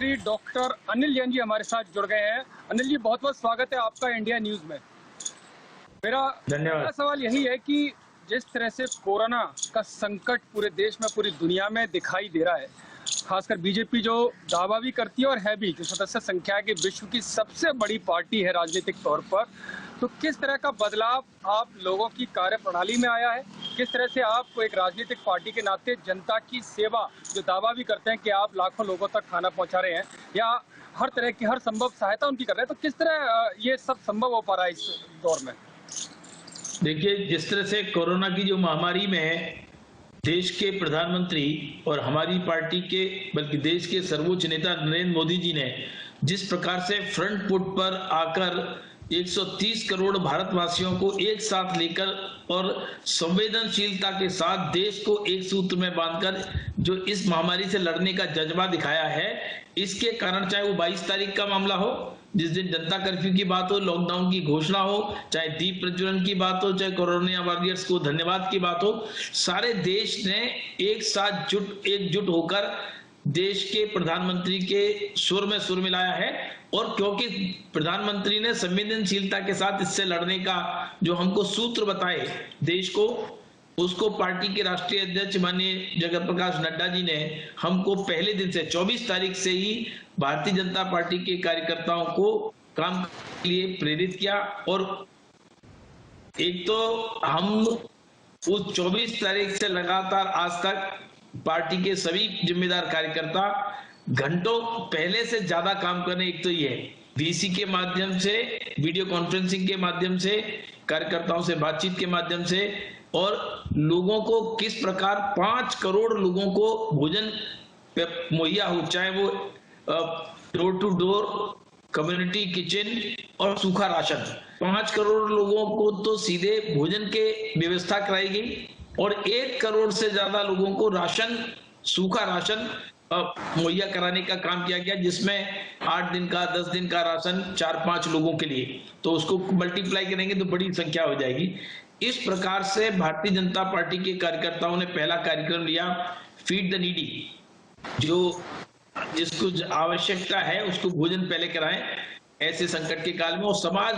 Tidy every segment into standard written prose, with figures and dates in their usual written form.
मंत्री डॉक्टर अनिल जैन जी हमारे साथ जुड़ गए हैं। अनिल जी, बहुत बहुत स्वागत है आपका इंडिया न्यूज में। मेरा सवाल यही है कि जिस तरह से कोरोना का संकट पूरे देश में, पूरी दुनिया में दिखाई दे रहा है, खासकर बीजेपी जो दावा भी करती है और है भी, जो सदस्य संख्या की विश्व की सबसे बड़ी पार्टी है राजनीतिक तौर पर, तो किस तरह का बदलाव आप लोगों की कार्यप्रणाली में आया है? किस तरह से आप एक राजनीतिक पार्टी के नाते जनता की सेवा, जो दावा भी करते हैं कि आप लाखों लोगों तक खाना पहुंचा रहे हैं या हर तरह की हर संभव सहायता उनकी कर रहे हैं, तो किस तरह ये सब संभव हो पा रहा है इस दौर में? देखिए, जिस तरह से कोरोना की जो महामारी में देश के प्रधानमंत्री और हमारी पार्टी के, बल्कि देश के सर्वोच्च नेता नरेंद्र मोदी जी ने जिस प्रकार से फ्रंट फुट पर आकर 130 करोड़ भारतवासियों को एक साथ लेकर और संवेदनशीलता के साथ देश को एक सूत्र में बांधकर जो इस महामारी से लड़ने का जज्बा दिखाया है, इसके कारण चाहे वो 22 तारीख का मामला हो, जिस दिन जनता कर्फ्यू की बात हो, लॉकडाउन की घोषणा हो, चाहे दीप प्रज्वलन की बात हो, चाहे कोरोना वॉरियर्स को धन्यवाद की बात हो, सारे देश ने एक साथ एकजुट होकर देश के प्रधानमंत्री के सुर में सुर मिलाया है। और क्योंकि प्रधानमंत्री ने संवेदनशीलता के साथ इससे लड़ने का जो हमको सूत्र बताए देश को, उसको पार्टी के राष्ट्रीय अध्यक्ष माननीय जगत प्रकाश नड्डा जी ने हमको पहले दिन से 24 तारीख से ही भारतीय जनता पार्टी के कार्यकर्ताओं को काम के लिए प्रेरित किया। और एक तो हम उस 24 तारीख से लगातार आज तक पार्टी के सभी जिम्मेदार कार्यकर्ता घंटों पहले से ज्यादा काम करने, एक तो ये वीसी के माध्यम से, वीडियो कॉन्फ्रेंसिंग के माध्यम से, कार्यकर्ताओं से बातचीत के माध्यम से, और लोगों को किस प्रकार 5 करोड़ लोगों को भोजन मुहैया हो, चाहे वो door to door, community kitchen और सूखा राशन, 5 करोड़ लोगों को तो सीधे भोजन के व्यवस्था कराई गई और 1 करोड़ से ज्यादा लोगों को राशन, सूखा राशन मुहैया कराने का काम किया गया, जिसमें 8 दिन का, 10 दिन का राशन 4-5 लोगों के लिए, तो उसको मल्टीप्लाई करेंगे तो बड़ी संख्या हो जाएगी। इस प्रकार से भारतीय जनता पार्टी के कार्यकर्ताओं ने पहला कार्यक्रम लिया, फीड द नीडी, जो जिसको आवश्यकता है उसको भोजन पहले कराएं ऐसे संकट के काल में। और समाज,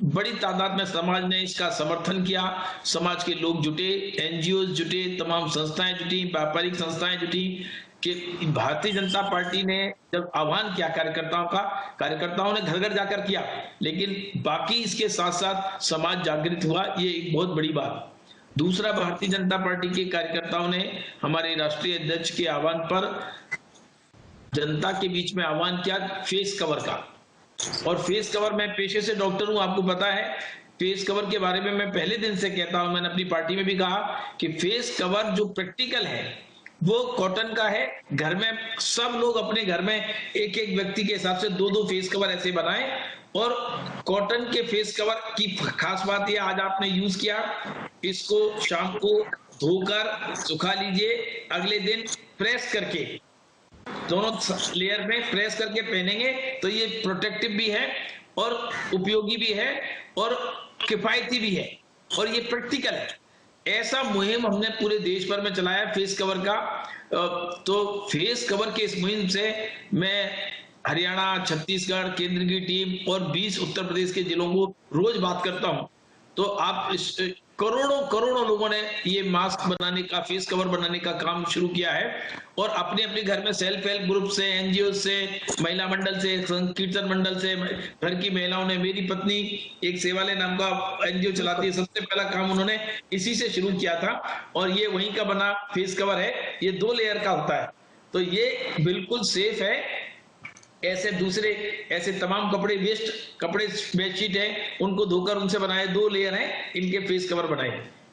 बड़ी तादाद में समाज ने इसका समर्थन किया, समाज के लोग जुटे, एनजीओ जुटे, तमाम संस्थाएं जुटी, व्यापारिक संस्थाएं जुटी कि भारतीय जनता पार्टी ने जब आह्वान किया कार्यकर्ताओं ने घर घर जाकर किया, लेकिन बाकी इसके साथ साथ समाज जागृत हुआ, ये एक बहुत बड़ी बात। दूसरा, भारतीय जनता पार्टी के कार्यकर्ताओं ने हमारे राष्ट्रीय अध्यक्ष के आह्वान पर जनता के बीच में आह्वान किया फेस कवर का। और फेस कवर, मैं पेशे से डॉक्टर हूं, आपको पता है, फेस कवर के बारे में मैं पहले दिन से कहता हूं, मैंने अपनी पार्टी में भी कहा कि फेस कवर जो प्रैक्टिकल है वो कॉटन का है। घर में सब लोग अपने घर में एक एक व्यक्ति के हिसाब से 2-2 फेस कवर ऐसे बनाएं। और कॉटन के फेस कवर की खास बात ये, आज आपने यूज किया, इसको शाम को धोकर सुखा लीजिए, अगले दिन प्रेस करके दोनों लेयर में प्रेस करके पहनेंगे तो ये प्रोटेक्टिव भी है और उपयोगी भी है और किफायती भी है और ये प्रैक्टिकल है। ऐसा मुहिम हमने पूरे देश भर में चलाया फेस कवर का। तो फेस कवर के इस मुहिम से मैं हरियाणा, छत्तीसगढ़, केंद्र की टीम और 20 उत्तर प्रदेश के जिलों को रोज बात करता हूं। तो आप करोड़ों लोगों ने ये मास्क बनाने का, फेस कवर बनाने का काम शुरू किया है और अपने अपने घर में सेल्फ हेल्प ग्रुप से, एनजीओ से, महिला मंडल से, कीर्तन मंडल से, घर की महिलाओं ने, मेरी पत्नी एक सेवालय नाम का एनजीओ चलाती है, सबसे पहला काम उन्होंने इसी से शुरू किया था और ये वहीं का बना फेस कवर है। ये 2 लेयर का होता है, तो ये बिल्कुल सेफ है। ऐसे तमाम कपड़े, वेस्ट कपड़े, बेडशीट है, उनको धोकर उनसे बनाए 2 लेयर है, इनके फेस कवर बनाए,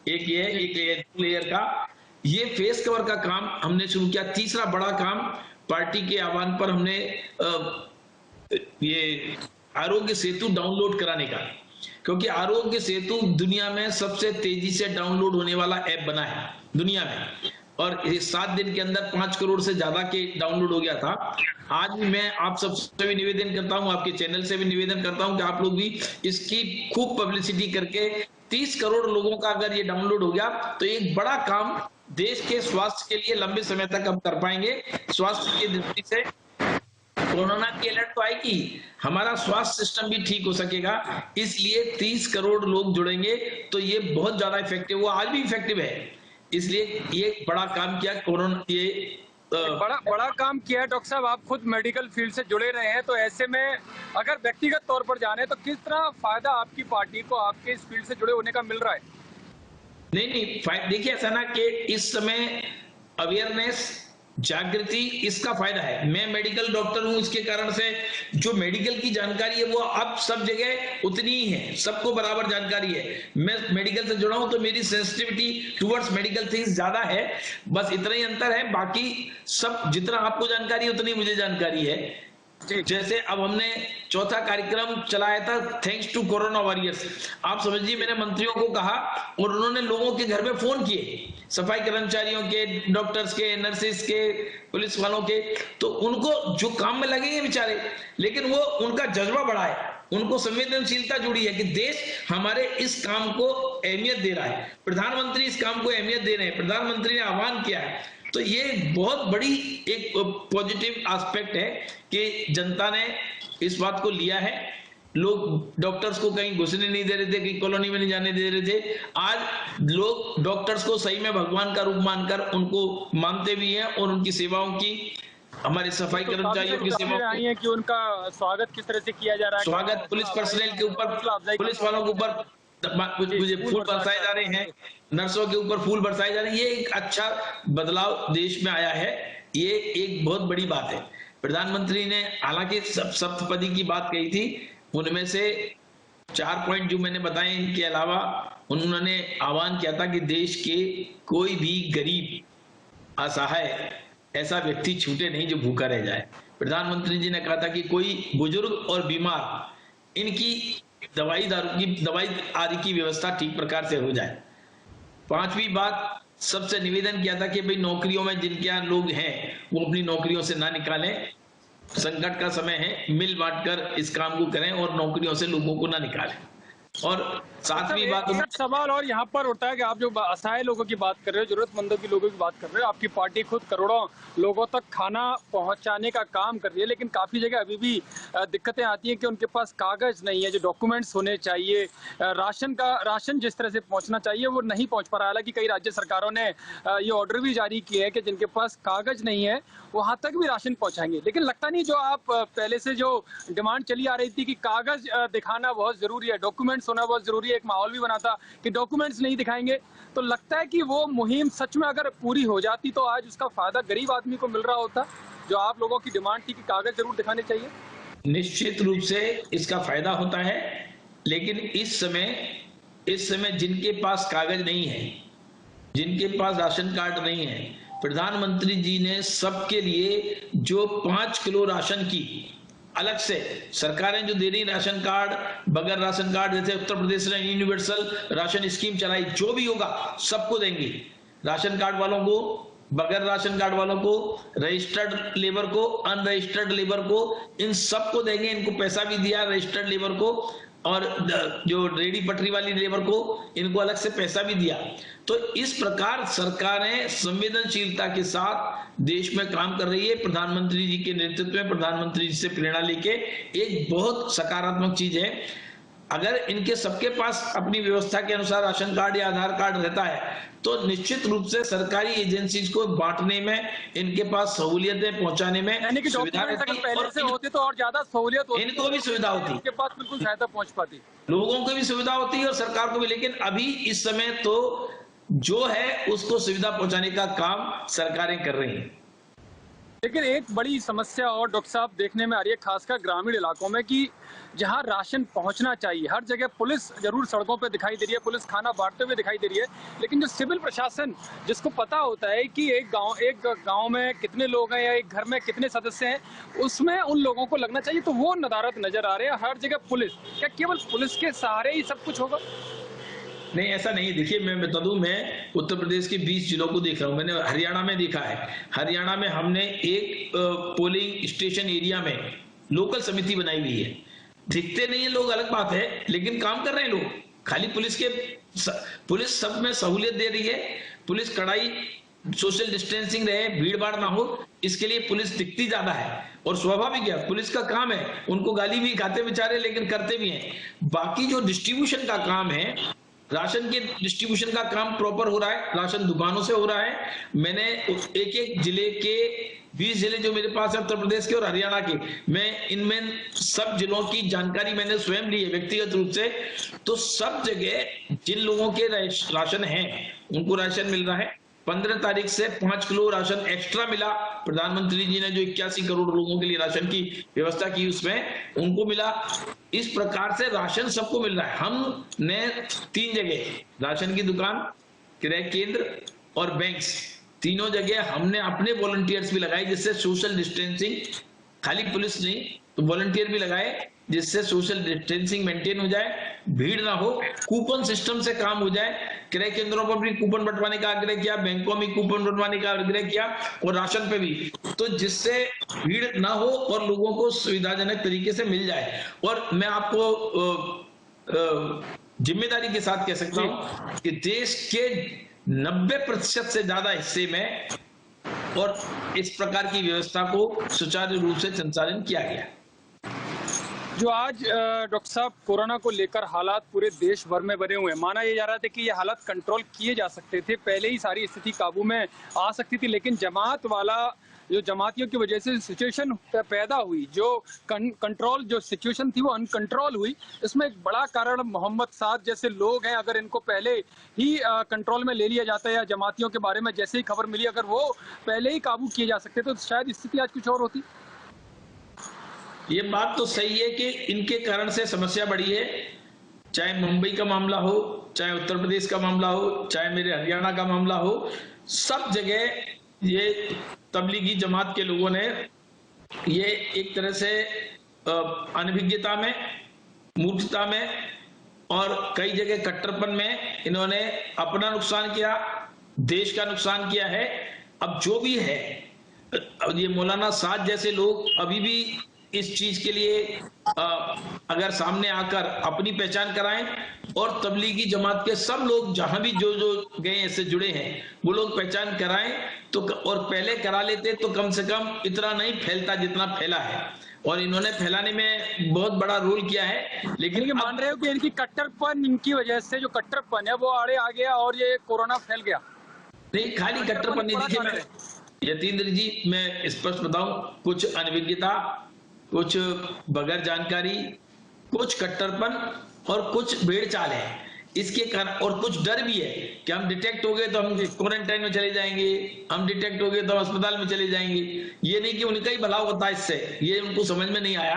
एक ये है, एक लेयर, 2 लेयर का ये फेस कवर का काम हमने शुरू किया। तीसरा बड़ा काम, पार्टी के आह्वान पर हमने ये आरोग्य सेतु डाउनलोड कराने का, क्योंकि आरोग्य सेतु दुनिया में सबसे तेजी से डाउनलोड होने वाला ऐप बना है दुनिया में और 7 दिन के अंदर 5 करोड़ से ज्यादा के डाउनलोड हो गया था। आज भी मैं आप सबसे भी निवेदन करता हूं, आपके चैनल से भी निवेदन करता हूं कि आप लोग भी इसकी खूब पब्लिसिटी करके 30 करोड़ लोगों का अगर ये डाउनलोड हो गया तो एक बड़ा काम देश के स्वास्थ्य के लिए लंबे समय तक हम कर पाएंगे। स्वास्थ्य की दृष्टि से कोरोना की अलर्ट तो आएगी, हमारा स्वास्थ्य सिस्टम भी ठीक हो सकेगा। इसलिए 30 करोड़ लोग जुड़ेंगे तो ये बहुत ज्यादा इफेक्टिव, वो आज भी इफेक्टिव है। इसलिए ये बड़ा काम किया कोरोना, ये बड़ा काम किया है। डॉक्टर साहब, आप खुद मेडिकल फील्ड से जुड़े रहे हैं, तो ऐसे में अगर व्यक्तिगत तौर पर जाने तो किस तरह फायदा आपकी पार्टी को आपके इस फील्ड से जुड़े होने का मिल रहा है? नहीं, देखिए ऐसा ना कि इस समय अवेयरनेस, जागृति, इसका फायदा है। मैं मेडिकल डॉक्टर हूं, इसके कारण से जो मेडिकल की जानकारी है वो अब सब जगह उतनी ही है, सबको बराबर जानकारी है। मैं मेडिकल से जुड़ा हूं तो मेरी सेंसिटिविटी टुवर्ड्स मेडिकल थिंग्स ज्यादा है, बस इतना ही अंतर है। बाकी सब जितना आपको जानकारी है उतनी मुझे जानकारी है। जैसे अब हमने चौथा कार्यक्रम चलाया था, थैंक्स टू कोरोना वॉरियर्स। आप समझिए, मैंने मंत्रियों को कहा और उन्होंने लोगों के घर में फोन किए, सफाई कर्मचारियों के, डॉक्टर्स के, नर्सेस के, पुलिस वालों के, तो उनको जो काम में लगेंगे बेचारे, लेकिन वो उनका जज्बा बढ़ा है, उनको संवेदनशीलता जुड़ी है कि देश हमारे इस काम को अहमियत दे रहा है, प्रधानमंत्री इस काम को अहमियत दे रहे हैं, प्रधानमंत्री ने आह्वान किया है। तो ये बहुत बड़ी एक पॉजिटिव एस्पेक्ट है कि जनता ने इस बात को लिया है। लोग डॉक्टर्स को कहीं घुसने नहीं दे रहे थे, कहीं कॉलोनी में नहीं जाने दे रहे थे। आज लोग डॉक्टर्स को सही में भगवान का रूप मानकर उनको मानते भी हैं और उनकी सेवाओं की, हमारे सफाई कर्मचारियों की सेवाओं आई है कि उनका स्वागत किस तरह से किया जा रहा है, स्वागत पुलिस पर्सनल के ऊपर, पुलिस वालों के ऊपर मुझे फूल बरसाए जा रहे हैं, नर्सों के ऊपर फूल बरसाए जा रहे हैं। ये एक अच्छा बदलाव देश में आया है, ये एक बहुत बड़ी बात है। प्रधानमंत्री ने हालांकि सप्तपदी की बात कही थी, उनमें से 4 पॉइंट जो मैंने बताए, इनके अलावा उन्होंने आह्वान किया था कि देश के कोई भी गरीब, असहाय ऐसा व्यक्ति छूटे नहीं जो भूखा रह जाए। प्रधानमंत्री जी ने कहा था कि कोई बुजुर्ग और बीमार, इनकी दवाई आदि की व्यवस्था ठीक प्रकार से हो जाए। 5वीं बात, सबसे निवेदन किया था कि भाई नौकरियों में जिनके यहाँ लोग हैं वो अपनी नौकरियों से ना निकालें, संकट का समय है, मिल बांटकर इस काम को करें और नौकरियों से लोगों को ना निकालें। और 7वीं बात, एक सवाल और यहाँ पर उठता है कि आप जो असहाय लोगों की बात कर रहे हो, जरूरतमंदों की लोगों की बात कर रहे हो, आपकी पार्टी खुद करोड़ों लोगों तक खाना पहुंचाने का काम कर रही है, लेकिन काफी जगह अभी भी दिक्कतें आती हैं कि उनके पास कागज नहीं है, जो डॉक्यूमेंट्स होने चाहिए, राशन जिस तरह से पहुंचना चाहिए वो नहीं पहुंच पा रहा है। हालांकि कई राज्य सरकारों ने ये ऑर्डर भी जारी किए हैं कि जिनके पास कागज नहीं है वहां तक भी राशन पहुंचाएंगे, लेकिन लगता नहीं, जो आप पहले से जो डिमांड चली आ रही थी कि कागज दिखाना बहुत जरूरी है, डॉक्यूमेंट्स होना बहुत जरूरी है, एक माहौल भी बना था कि डॉक्यूमेंट्स नहीं दिखाएंगे, तो लगता है कि वो मुहिम सच में अगर पूरी हो जाती तो आज उसका फायदा गरीब आदमी को मिल रहा होता, जो आप लोगों की डिमांड थी कि कागज जरूर दिखाने चाहिए। निश्चित रूप से इसका फायदा होता है, लेकिन इस समय जिनके पास कागज नहीं है, जिनके पास राशन कार्ड नहीं है, प्रधानमंत्री जी ने सबके लिए जो 5 किलो राशन की अलग से सरकारें जो दे रही राशन कार्ड, बगैर राशन कार्ड, जैसे उत्तर प्रदेश ने यूनिवर्सल राशन स्कीम चलाई, जो भी होगा सबको देंगे। राशन कार्ड वालों को, बगैर राशन कार्ड वालों को, रजिस्टर्ड लेबर को, अनरजिस्टर्ड लेबर को, इन सबको देंगे। इनको पैसा भी दिया रजिस्टर्ड लेबर को, और जो रेडी पटरी वाली लेबर को, इनको अलग से पैसा भी दिया। तो इस प्रकार सरकारें संवेदनशीलता के साथ देश में काम कर रही है। प्रधानमंत्री जी के नेतृत्व में, प्रधानमंत्री जी से प्रेरणा लेके एक बहुत सकारात्मक चीज है। अगर इनके सबके पास अपनी व्यवस्था के अनुसार राशन कार्ड या आधार कार्ड रहता है तो निश्चित रूप से सरकारी एजेंसीज को बांटने में, इनके पास सहूलियतें पहुंचाने में सुविधा रहती, पहले से होती तो और ज्यादा सहूलियत होती, इनको भी सुविधा होती, इनके पास बिल्कुल सहायता पहुंच पाती, लोगों को भी सुविधा होती है और सरकार को भी। लेकिन अभी इस समय तो जो है उसको सुविधा पहुंचाने का काम सरकारें कर रही हैं। लेकिन एक बड़ी समस्या और डॉक्टर साहब देखने में आ रही है, खासकर ग्रामीण इलाकों में, कि जहां राशन पहुंचना चाहिए हर जगह पुलिस जरूर सड़कों पे दिखाई दे रही है, पुलिस खाना बांटते हुए दिखाई दे रही है, लेकिन जो सिविल प्रशासन, जिसको पता होता है कि एक गांव में कितने लोग हैं या एक घर में कितने सदस्य हैं, उसमें उन लोगों को लगना चाहिए, तो वो नदारत नजर आ रहे हैं। हर जगह पुलिस, क्या केवल पुलिस के सहारे ही सब कुछ होगा? नहीं, ऐसा नहीं। देखिए, मैं बता दूं, मैं उत्तर प्रदेश के 20 जिलों को देख रहा हूं, मैंने हरियाणा में देखा है। हरियाणा में हमने एक पोलिंग स्टेशन एरिया में लोकल समिति बनाई हुई है। दिखते नहीं है लोग, अलग बात है, लेकिन काम कर रहे हैं लोग। खाली पुलिस सब में सहूलियत दे रही है, पुलिस कड़ाई, सोशल डिस्टेंसिंग रहे, भीड़ भाड़ ना हो, इसके लिए पुलिस दिखती ज्यादा है और स्वाभाविक है, पुलिस का काम है, उनको गाली भी खाते बेचारे लेकिन करते भी हैं। बाकी जो डिस्ट्रीब्यूशन का काम है, राशन के डिस्ट्रीब्यूशन का काम प्रॉपर हो रहा है, राशन दुकानों से हो रहा है। मैंने एक एक जिले के 20 जिले जो मेरे पास है उत्तर प्रदेश के और हरियाणा के, मैं इनमें सब जिलों की जानकारी मैंने स्वयं ली है व्यक्तिगत रूप से। तो सब जगह जिन लोगों के राशन है उनको राशन मिल रहा है। 15 तारीख से 5 किलो राशन एक्स्ट्रा मिला, प्रधानमंत्री जी ने जो 81 करोड़ लोगों के लिए राशन की व्यवस्था की उसमें उनको मिला। इस प्रकार से राशन सबको मिल रहा है। हमने 3 जगह राशन की दुकान, क्रय केंद्र और बैंक्स, तीनों जगह हमने अपने वॉलंटियर्स भी लगाए जिससे सोशल डिस्टेंसिंग, खाली पुलिस नहीं तो वॉलंटियर भी लगाए जिससे सोशल डिस्टेंसिंग मेंटेन हो जाए, भीड़ ना हो। कूपन सिस्टम से काम हो जाए, क्रय केंद्रों पर भी कूपन बंटवाने का आग्रह किया, बैंकों में कूपन बंटवाने का आग्रह किया और राशन पे भी, तो जिससे भीड़ ना हो और लोगों को सुविधाजनक तरीके से मिल जाए। और मैं आपको जिम्मेदारी के साथ कह सकता हूं कि देश के 90% से ज्यादा हिस्से में और इस प्रकार की व्यवस्था को सुचारू रूप से संचालन किया गया। जो आज डॉक्टर साहब कोरोना को लेकर हालात पूरे देश भर में बने हुए हैं, माना यह जा रहा था कि ये हालात कंट्रोल किए जा सकते थे, पहले ही सारी स्थिति काबू में आ सकती थी, लेकिन जमात वाला जो जमातियों की वजह से सिचुएशन पैदा हुई, जो कंट्रोल जो सिचुएशन थी वो अनकंट्रोल हुई। इसमें एक बड़ा कारण मोहम्मद साद जैसे लोग हैं, अगर इनको पहले ही कंट्रोल में ले लिया जाता है या जमातियों के बारे में जैसे ही खबर मिली अगर वो पहले ही काबू किए जा सकते तो शायद स्थिति आज कुछ और होती। ये बात तो सही है कि इनके कारण से समस्या बढ़ी है, चाहे मुंबई का मामला हो, चाहे उत्तर प्रदेश का मामला हो, चाहे मेरे हरियाणा का मामला हो, सब जगह ये तबलीगी जमात के लोगों ने ये एक तरह से अनभिज्ञता में, मूर्खता में और कई जगह कट्टरपन में इन्होंने अपना नुकसान किया, देश का नुकसान किया है। अब जो भी है, ये मौलाना साद जैसे लोग अभी भी इस चीज के लिए अगर सामने आकर अपनी पहचान कराएं और तबलीगी जमात के सब लोग जहां भी जो जो गए ऐसे जुड़े हैं वो लोग पहचान कराएं तो, और पहले करा लेते तो कम से कम इतना नहीं फैलता जितना फैला है, और इन्होंने फैलाने में बहुत बड़ा रोल किया है। लेकिन मान रहे हो कि इनकी कट्टरपन, इनकी वजह से जो कट्टरपन है वो आड़े आ गया और ये कोरोना फैल गया? नहीं, खाली कट्टरपन नहीं। देखिए यतीन्द्र जी, मैं स्पष्ट बताऊं, कुछ अनभिज्ञता, कुछ बगैर जानकारी, कुछ कट्टरपन और कुछ भेड़ चाल है इसके कारण, और कुछ डर भी है कि हम डिटेक्ट हो गए तो हम क्वारंटाइन में चले जाएंगे, हम डिटेक्ट हो गए तो हम अस्पताल में चले जाएंगे। ये नहीं कि उनका ही भला होता है इससे, ये उनको समझ में नहीं आया।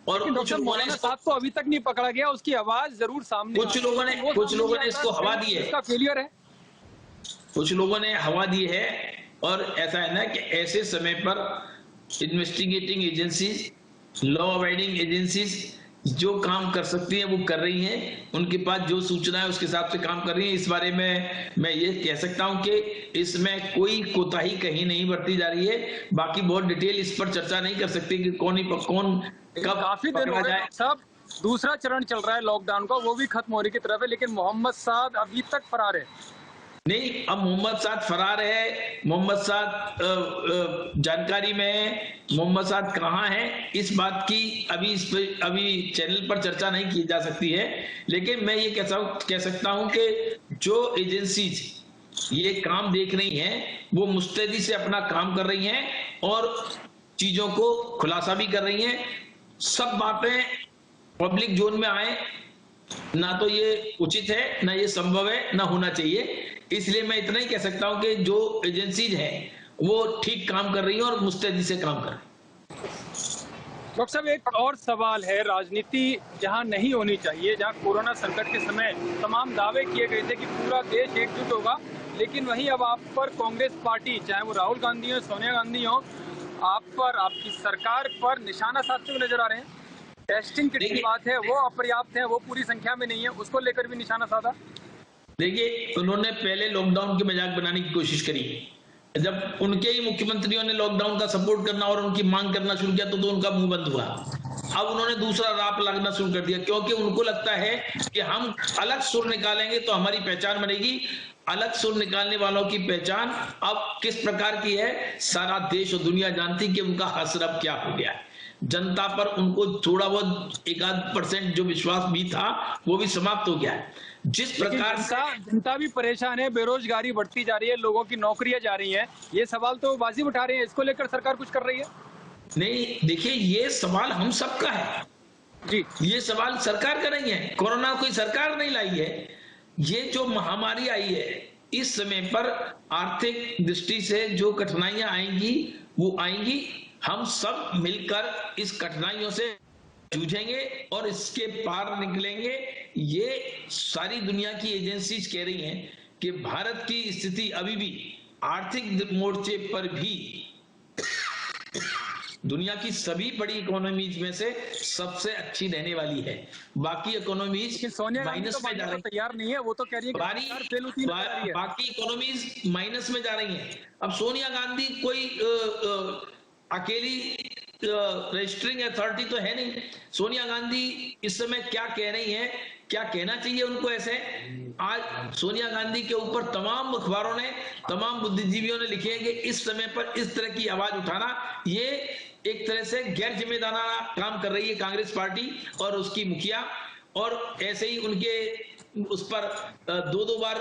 और कुछ लोगों ने साथ तो अभी तक नहीं पकड़ा गया, उसकी आवाज जरूर सामने, कुछ लोगों ने इसको हवा दी है, इसका फेलियर है, कुछ लोगों ने हवा दी है। और ऐसा है ना कि ऐसे समय पर investigating agencies, law abiding agencies जो काम कर सकती हैं वो कर रही हैं, उनके पास जो सूचना है उसके हिसाब से काम कर रही हैं। इस बारे में मैं ये कह सकता हूं कि इसमें कोई कोताही कहीं नहीं बरती जा रही है। बाकी बहुत डिटेल इस पर चर्चा नहीं कर सकती कि कौन कब काफी दिन हो गए सब, दूसरा चरण चल रहा है लॉकडाउन का, वो भी खत्म होने की तरफ है, लेकिन मोहम्मद साद अभी तक फरार है। नहीं, अब मोहम्मद साद फरार है, मोहम्मद साद जानकारी में है, मोहम्मद साद कहाँ है इस बात की अभी चैनल पर चर्चा नहीं की जा सकती है। लेकिन मैं ये कह सकता हूं कि जो एजेंसीज ये काम देख रही हैं वो मुस्तैदी से अपना काम कर रही हैं और चीजों को खुलासा भी कर रही हैं। सब बातें पब्लिक जोन में आए ना तो ये उचित है, ना ये संभव है, ना होना चाहिए। इसलिए मैं इतना ही कह सकता हूं कि जो एजेंसीज हैं वो ठीक काम कर रही हैं और मुस्तैदी से काम कर रही हैं। डॉक्टर साहब, एक और सवाल है, राजनीति जहां नहीं होनी चाहिए, जहां कोरोना संकट के समय तमाम दावे किए गए थे कि पूरा देश एकजुट होगा, लेकिन वहीं अब आप पर कांग्रेस पार्टी, चाहे वो राहुल गांधी हो, सोनिया गांधी हो, आप पर, आपकी सरकार पर निशाना साधते हुए नजर आ रहे हैं। टेस्टिंग किट की बात है वो अपर्याप्त है, वो पूरी संख्या में नहीं है, उसको लेकर भी निशाना साधा। देखिए, उन्होंने पहले लॉकडाउन की मजाक बनाने की कोशिश करी, जब उनके ही मुख्यमंत्रियों ने लॉकडाउन का सपोर्ट करना और उनकी मांग करना शुरू किया तो उनका मुंह बंद हुआ। अब उन्होंने दूसरा राप लगना शुरू कर दिया, क्योंकि उनको लगता है कि हम अलग सुर निकालेंगे तो हमारी पहचान बनेगी अलग सुर निकालने वालों की पहचान अब किस प्रकार की है, सारा देश और दुनिया जानती कि उनका असर अब क्या हो गया है। जनता पर उनको थोड़ा बहुत 1-8% जो विश्वास भी था वो भी समाप्त हो गया है। जिस प्रकार से जनता भी परेशान है, बेरोजगारी बढ़ती जा रही है, लोगों की नौकरियां जा रही हैं, ये सवाल तो वाजिब उठा रहे हैं, इसको लेकर सरकार कुछ कर रही है? नहीं, देखिए ये सवाल हम सबका है जी, ये सवाल सरकार का नहीं है। कोरोना कोई सरकार नहीं लाई है। ये जो महामारी आई है इस समय पर आर्थिक दृष्टि से जो कठिनाइयां आएंगी वो आएंगी। हम सब मिलकर इस कठिनाइयों से जूझेंगे और इसके पार निकलेंगे। ये सारी दुनिया की एजेंसीज कह रही हैं कि भारत की स्थिति अभी भी आर्थिक मोर्चे पर भी दुनिया की सभी बड़ी इकोनॉमीज में से सबसे अच्छी रहने वाली है। बाकी इकोनॉमीज लेकिन सोनिया गांधी माइनस तो में जा मानने रही को तैयार नहीं है, वो तो कह रही है कि सरकार फेल होती नजर आ रही है। बाकी इकोनॉमीज माइनस में जा रही हैं। अब सोनिया गांधी कोई अकेली रजिस्टरिंग अथॉरिटी तो है नहीं। सोनिया गांधी इस समय क्या कह रही हैं, क्या कहना चाहिए उनको, ऐसे आज सोनिया गांधी के ऊपर तमाम अखबारों ने, तमाम बुद्धिजीवियों ने लिखे हैं कि इस समय पर इस तरह की आवाज उठाना ये एक तरह से गैर जिम्मेदाराना काम कर रही है कांग्रेस पार्टी और उसकी मुखिया। और ऐसे ही उनके उस पर 2-2 बार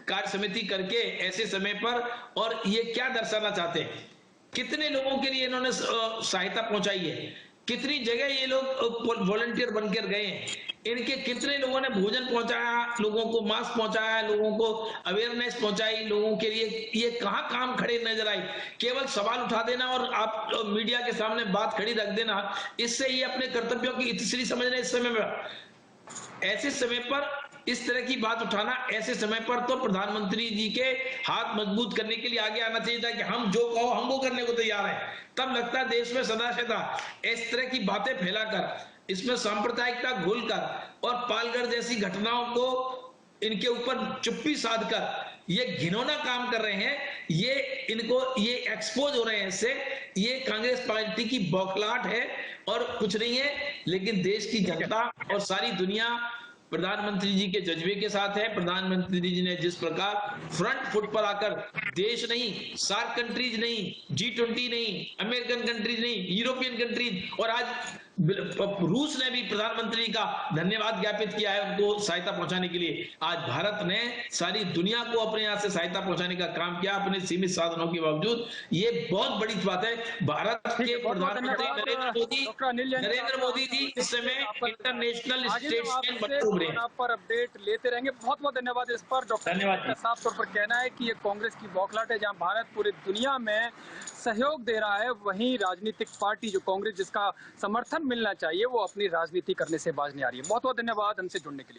कार्य समिति करके ऐसे समय पर, और ये क्या दर्शाना चाहते हैं, कितने लोगों के लिए इन्होंने सहायता पहुंचाई है, कितनी जगह ये लोग वॉलंटियर बनकर गए हैं, इनके कितने लोगों ने भोजन पहुंचाया, लोगों को मास्क पहुंचाया, लोगों को अवेयरनेस पहुंचाई, लोगों के लिए ये कहां काम खड़े नजर आई। केवल सवाल उठा देना और आप मीडिया के सामने बात खड़ी रख देना, इससे ये अपने कर्तव्यों की इतिश्री समझ रहे। इस समय में ऐसे समय पर इस तरह की बात उठाना, ऐसे समय पर तो प्रधानमंत्री जी के हाथ मजबूत करने के लिए आगे आना चाहिए था कि हम जो कहो हम वो करने को तैयार हैं। तब लगता है देश में सदाशता इस तरह की बातें फैलाकर, इसमें सांप्रदायिकता घोलकर और पालघर जैसी घटनाओं को इनके ऊपर चुप्पी साधकर ये घिनौना काम कर रहे हैं। ये इनको ये एक्सपोज हो रहे हैं। इससे ये कांग्रेस पार्टी की बौखलाहट है और कुछ नहीं है। लेकिन देश की जनता और सारी दुनिया प्रधानमंत्री जी के जज्बे के साथ है। प्रधानमंत्री जी ने जिस प्रकार फ्रंट फुट पर आकर देश नहीं, सार्क कंट्रीज नहीं, G20 नहीं, अमेरिकन कंट्रीज नहीं, यूरोपियन कंट्रीज और आज रूस ने भी प्रधानमंत्री का धन्यवाद ज्ञापित किया है उनको सहायता पहुंचाने के लिए। आज भारत ने सारी दुनिया को अपने यहाँ से सहायता पहुंचाने का काम किया अपने सीमित साधनों के बावजूद। ये बहुत बड़ी बात है। भारत के प्रधानमंत्री नरेंद्र मोदी जी इस समय इंटरनेशनल स्टेट्समैन बने हुए हैं। पर अपडेट लेते रहेंगे। बहुत बहुत धन्यवाद इस पर। डॉक्टर का साफ तौर पर कहना है कि ये कांग्रेस की बौखलाहट है। जहां भारत पूरी दुनिया में सहयोग दे रहा है, वहीं राजनीतिक पार्टी जो कांग्रेस, जिसका समर्थन मिलना चाहिए, वो अपनी राजनीति करने से बाज नहीं आ रही है। बहुत बहुत धन्यवाद हमसे जुड़ने के लिए।